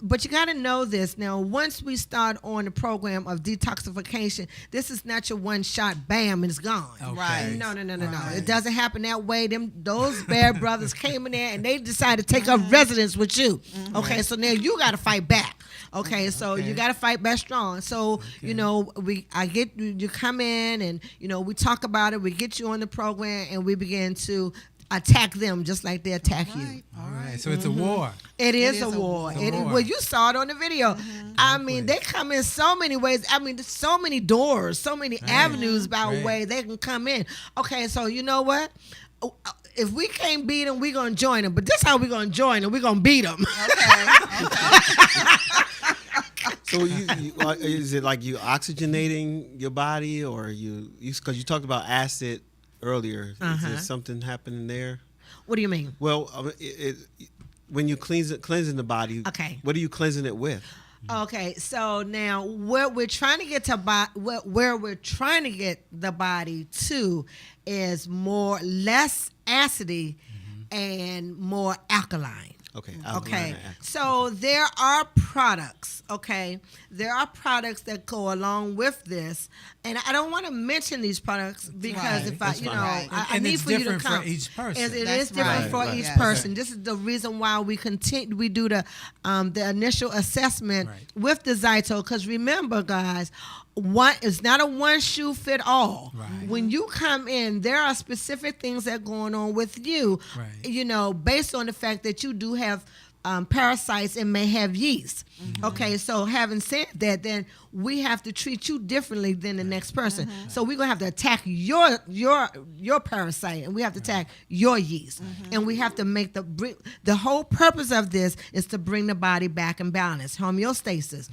But you got to know this. Now, once we start on the program of detoxification, this is not your one shot, bam, and it's gone. Okay. Right. No. It doesn't happen that way. Those bad brothers came in there and they decided to take up residence with you. Okay, so now you got to fight back. Okay, so you got to fight back strong. So, you come in and, we talk about it. We get you on the program and we begin to attack them just like they attack you. All right. So it's a war. It is a war. Well, you saw it on the video. I mean, they come in so many ways. I mean, there's so many doors, so many avenues by way they can come in. Okay, so you know what? If we can't beat them, we're going to join them. But this is how we're going to join them. We're going to beat them. So is it like you oxygenating your body, or because you talked about acid earlier? Is there something happening there? What do you mean? Well, when you cleansing the body, what are you cleansing it with? Okay, so now where we're trying to get the body to is less acidy and more alkaline. Okay. So there are products. Okay, there are products that go along with this, and I don't want to mention these products because I need for you to come. For each person. It is different for each person. This is the reason why we continue. We do the initial assessment with the Zyto, because remember, guys. It's not a one shoe fit all. Right. When you come in, there are specific things that are going on with you, based on the fact that you do have parasites and may have yeast. Okay, so having said that, then we have to treat you differently than the next person. So we're gonna have to attack your parasite, and we have to attack your yeast, and we have to make the whole purpose of this is to bring the body back in balance, homeostasis.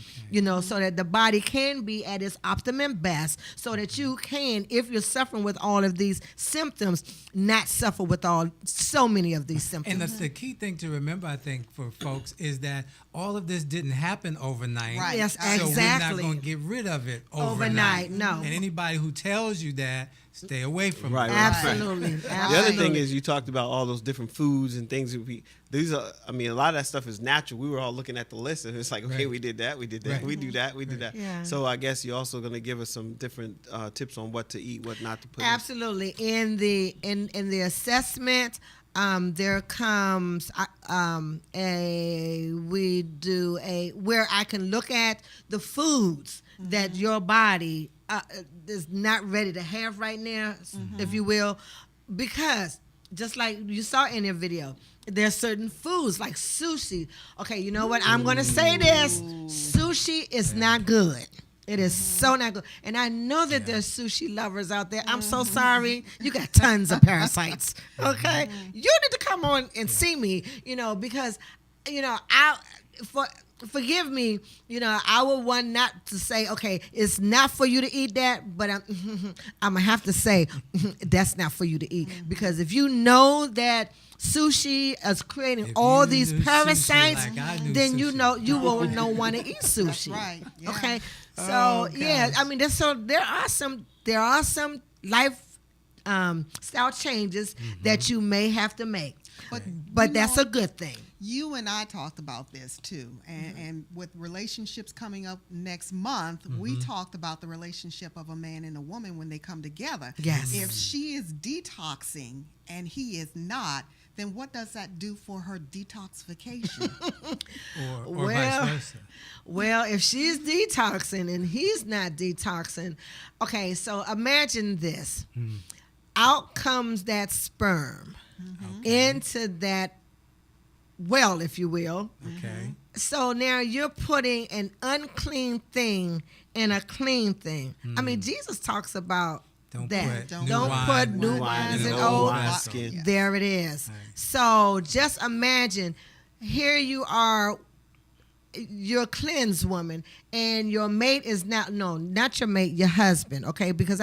So that the body can be at its optimum best, so that you can, if you're suffering with all of these symptoms, not suffer with so many of these symptoms. And that's the key thing to remember, I think, for for folks is that all of this didn't happen overnight. Right. Yes, so exactly. we're not going to get rid of it Overnight, no. And anybody who tells you that, stay away from Right, it. right. Absolutely. The other thing is you talked about all those different foods and things. A lot of that stuff is natural. We were all looking at the list and it's like, okay, we did that, we did that, Right. we do that, we did that. Yeah. So I guess you're also going to give us some different tips on what to eat, what not to put. Absolutely. In the assessment, there comes where I can look at the foods that your body is not ready to have right now, if you will, because just like you saw in your video, there's certain foods like sushi. Okay, you know what? I'm going to say this. Sushi is not good. It is so not good. And I know that there's sushi lovers out there. I'm so sorry. You got tons of parasites. Okay? You need to come on and see me, because, forgive me, I would want not to say, okay, it's not for you to eat that, but I'm going to have to say that's not for you to eat. Because if you know that sushi is creating all these parasites, then you won't want to eat sushi. That's right. Yeah. Okay? So, there are some life style changes that you may have to make. But that's a good thing. You and I talked about this too, and with relationships coming up next month, we talked about the relationship of a man and a woman when they come together. Yes. If she is detoxing and he is not, then what does that do for her detoxification? or vice versa. Well, if she's detoxing and he's not detoxing, okay, so imagine this. Out comes that sperm into that well, if you will. Okay. So now you're putting an unclean thing in a clean thing. I mean, Jesus talks about that. Don't put new wines in old skin. There it is. Right. So just imagine, here you are, you're a cleansed woman, and your mate is not your mate, your husband, okay? Because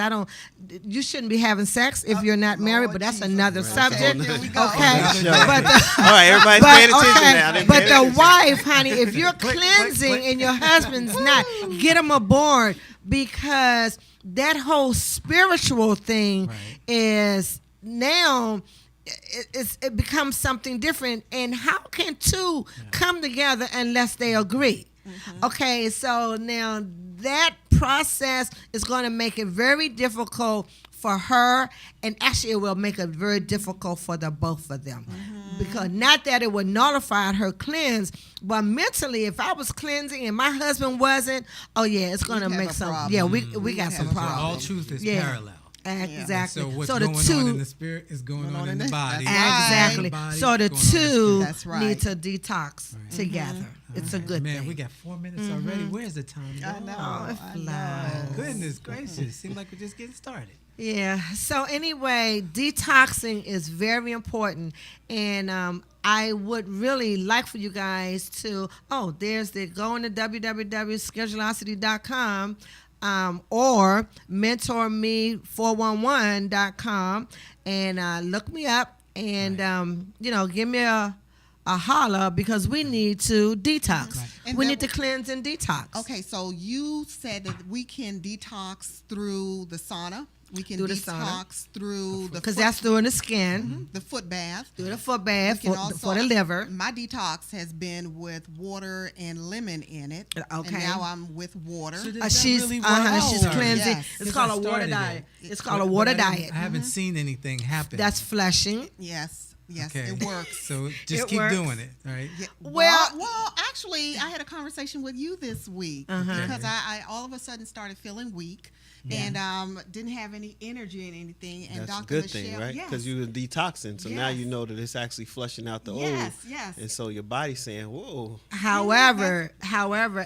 you shouldn't be having sex if you're not married, but that's another subject, okay? All right, everybody's paying attention now. But the wife, honey, if you're cleansing and your husband's not, get him aboard, because that whole spiritual thing is now... It becomes something different. And how can two come together unless they agree? Okay, so now that process is going to make it very difficult for her, and actually it will make it very difficult for the both of them. Because not that it would nullify her cleanse, but mentally, if I was cleansing and my husband wasn't, it's going to make some problem. Yeah, we got some problems. All truth is parallel. Exactly. So what's going on in the spirit is going on in the body. Exactly. Right. So the two need to detox together. It's a good thing. Man, we got 4 minutes already. Where's the time? I know. Goodness gracious. Seems like we're just getting started. Yeah. So anyway, detoxing is very important. And I would really like for you guys to, go into www.schedulosity.com. Or MentorMe411.com and look me up and give me a holler, because we need to detox. We need to cleanse and detox. Okay, so you said that we can detox through the sauna. We can detox through the because that's through the skin. The foot bath. Through the foot bath for the liver. My detox has been with water and lemon in it. Okay. And now I'm with water. So she's really she's cleansing. Yes. It's called a water diet. It's called a water diet. I haven't seen anything happen. That's flushing. Yes. Yes, okay. it works. So just keep doing it, right? Yeah. Well, actually, I had a conversation with you this week because I all of a sudden started feeling weak and didn't have any energy and anything. And that's Dr. a good Michelle, thing, right? Because you were detoxing, so now you know that it's actually flushing out the old. Yes. And so your body's saying, "Whoa." However,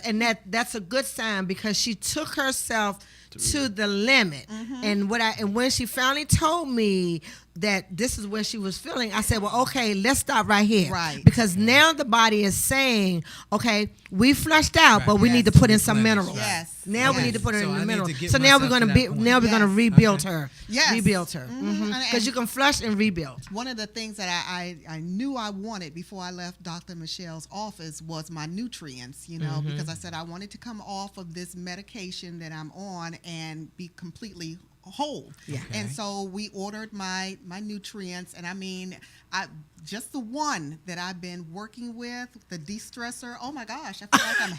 and that's a good sign, because she took herself to the limit. And when she finally told me that this is where she was feeling, I said, well, okay, let's stop right here. Right. Because now the body is saying, okay, we flushed out, but we need to put in some minerals. Yes. Now we need to put her So in I the need middle. to get So now myself we're gonna to be that point. now we're gonna rebuild her. Yes. Rebuild her. Mhm. Because you can flush and rebuild. One of the things that I knew I wanted before I left Dr. Michelle's office was my nutrients, because I said I wanted to come off of this medication that I'm on and be completely whole. Yeah. Okay. And so we ordered my nutrients, and I mean, just the one that I've been working with, the de-stressor. Oh my gosh, I feel like I'm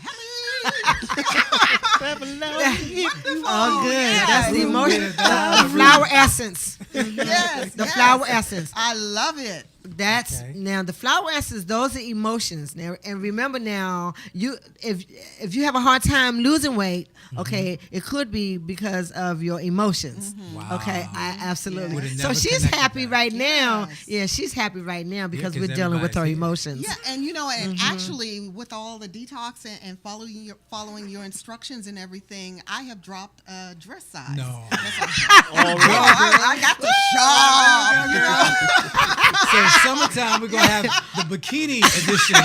Oh, good. Yes. That's the emotion. Yeah. The flower essence. Yes, The yes. flower essence. I love it. That's Okay. now the flower essence. Those are emotions. Now, and remember now, if you have a hard time losing weight, okay, it could be because of your emotions. Wow. Okay, I absolutely. Would've So never she's connected happy that. right now. Yes. Yeah, she's happy right now because 'cause we're dealing with her everybody's- emotions. Yeah, and and actually, with all the detox and following your instructions and everything, I have dropped a dress size. No. I got the shop. So summertime, we're gonna have the bikini edition of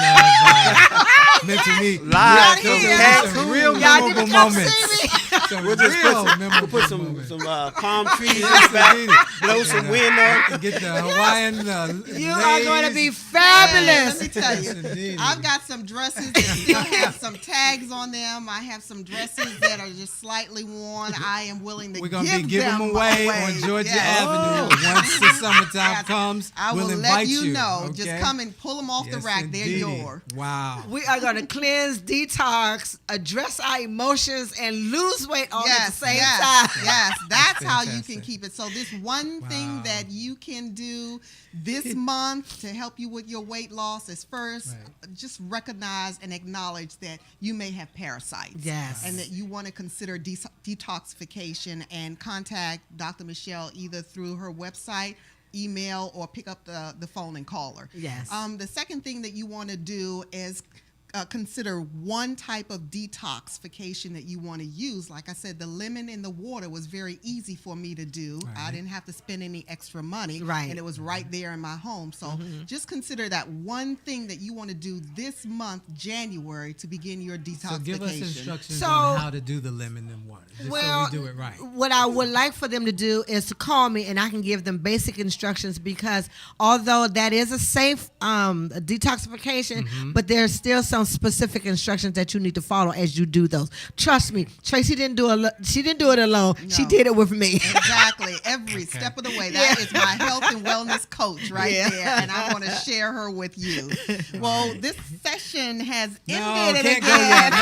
MentorMe. Live Some- from some real Y'all need to memorable come moments. see me. Some We'll just real we'll memorable put moments. some palm trees in Yes, the back, indeed. blow some wind on. Get the Hawaiian. You are going to be fabulous. Let me tell Yes, you, indeed. I've got some dresses that still have some tags on them. I have some dresses that are just slightly worn. I am willing to We're gonna give be giving them away on Georgia Yes. Avenue. Once the summertime Yes. comes, I we'll will invite let you know. Okay? Just come and pull them off the Yes, rack. They're indeedy. yours. Wow. We are going to cleanse, detox, address our emotions, and lose weight all at the same time. Yes, that's how you can fantastic. keep it. So this one thing Wow. that you can do this month to help you with your weight loss is first, just recognize and acknowledge that you may have parasites. Yes. And that you want to consider detoxification and contact Dr. Michelle either through her website, email, or pick up the phone and call her. Yes. The second thing that you want to do is consider one type of detoxification that you want to use. Like I said, the lemon in the water was very easy for me to do. I didn't have to spend any extra money. Right. And it was right there in my home. So just consider that one thing that you want to do this month, January, to begin your detoxification. So give us instructions So- on how to do the lemon and water, just Well, so we do it right. what I would like for them to do is to call me and I can give them basic instructions because although that is a safe detoxification, but there's still some specific instructions that you need to follow as you do those. Trust me, Tracy didn't do it alone. She No. did it with me. Exactly. Every step of the way. That is my health and wellness coach right there. And I want to share her with you. Well, this session has No, ended can't again. go yet.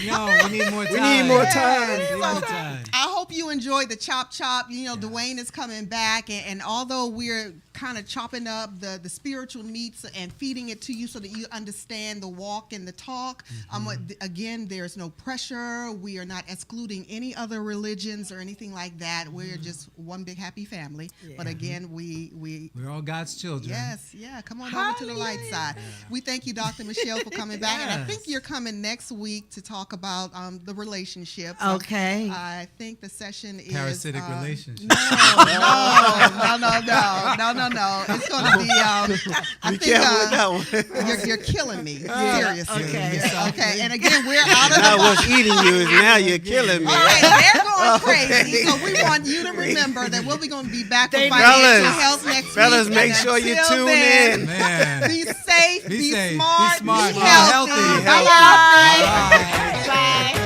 No, we need more time. We need more time. We need more time. I hope you enjoyed the chop. Dwayne is coming back, and although we're kind of chopping up the spiritual meats and feeding it to you so that you understand the walk and the talk, again, there's no pressure. We are not excluding any other religions or anything like that. We're just one big happy family. But again, We're all God's children. Yes, come on over to the light side. We thank you, Dr. Michelle, for coming back. And I think Yes. you're coming next week to talk about the relationships. Okay. I think the session is Parasitic relationship. No. It's going to be. I Be think careful with that one. you're killing me. Seriously. Okay. Okay. And again, we're out of Now the what's eating you is now you're killing me. All right, they're going crazy. So we want you to remember that we'll be going to be back for financial Fellas, health next fellas, week. make And sure you until tune then, in. Man. Be safe, Be be safe, smart, be smart, be be healthy. healthy. Bye-bye. Bye. Bye.